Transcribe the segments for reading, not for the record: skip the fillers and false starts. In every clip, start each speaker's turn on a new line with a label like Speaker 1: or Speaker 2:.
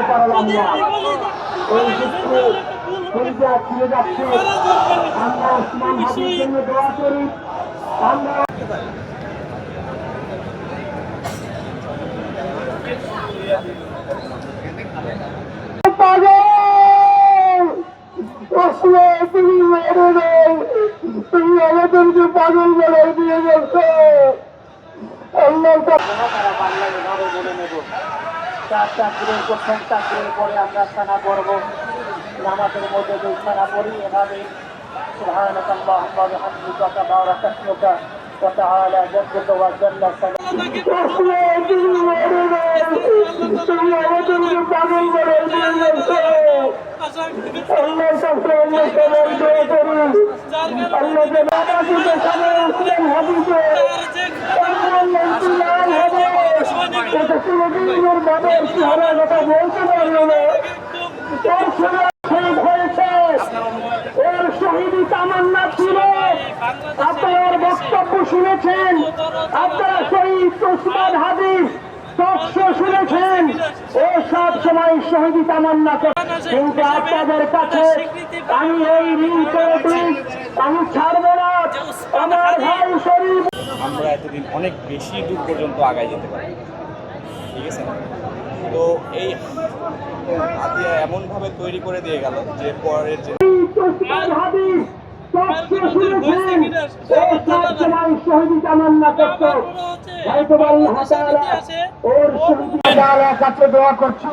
Speaker 1: পারলাম না। এই সূত্রে পরিচয় ফিরে যাচ্ছে। আমরা ওসমান হাদির জন্য দোয়া করি। আমরা তুমি মেরে দাও, তুমি আমাদেরকে পাগল বানাই দিয়ে যাচ্ছ। চাকরির পরে আমরা সানা করবো, নামাজের মধ্যে দুই সানা পড়ি এভাবে। سبحانك اللهم وبحمدك تبارك اسمك وتعالى جدك وجل ওর শহীদি তামান্না ছিল। আপনার বক্তব্য শুনেছেন, আপনারা শহীদ ওসমান হাদির তথ্য শুনেছেন। ও সব সময় শহীদি তামান্না করে, কিন্তু আপনাদের কাছে আমি এই ঋণ করে আমি ছাড়বো না। আমার ভাই শরীফ,
Speaker 2: আমরা এতদিন অনেক বেশি দূর পর্যন্ত আগায় যেতে পারি, ঠিক আছে। তো এই হাতিয়া এমনভাবে তৈরি করে দিয়ে গেল যে পরের যে
Speaker 1: কাছে দোয়া করছি,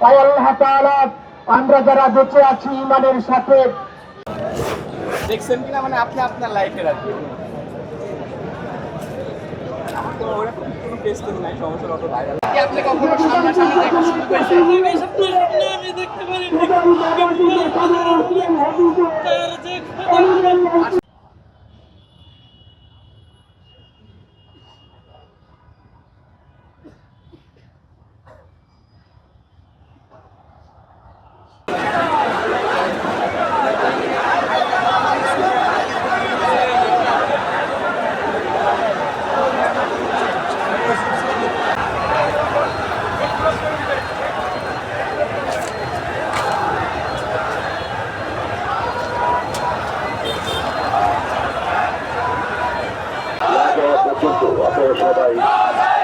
Speaker 1: তাই আল্লাহ তাআলা আমরা যারা বেঁচে আছি ইমানের সাথে।
Speaker 2: দেখছেন কিনা, মানে আপনি আপনার লাইফে রাখবেন তো ওরকম কোনো কেস তো নাই, সমস্যা অত ভাইরাল। আপনি কখনো সামনাসামনি দেখা শুরু করেছেন?
Speaker 3: আমি দেখতে পারি
Speaker 4: আপনারা সবাই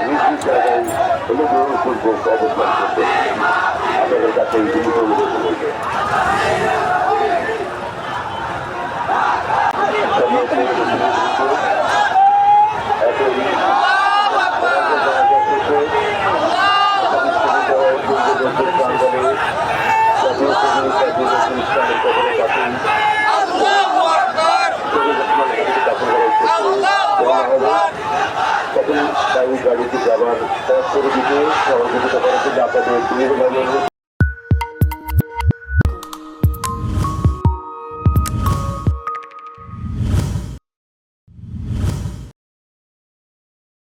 Speaker 4: নিজ নিজ জায়গায় অনুগ্রহপূর্বক অবস্থান করতে আপনাদের কাছে বিনীত অনুরোধ করবে। গাড়িতে যাবার পথ করে দিতে সহযোগিতা করার জন্য আপনাদের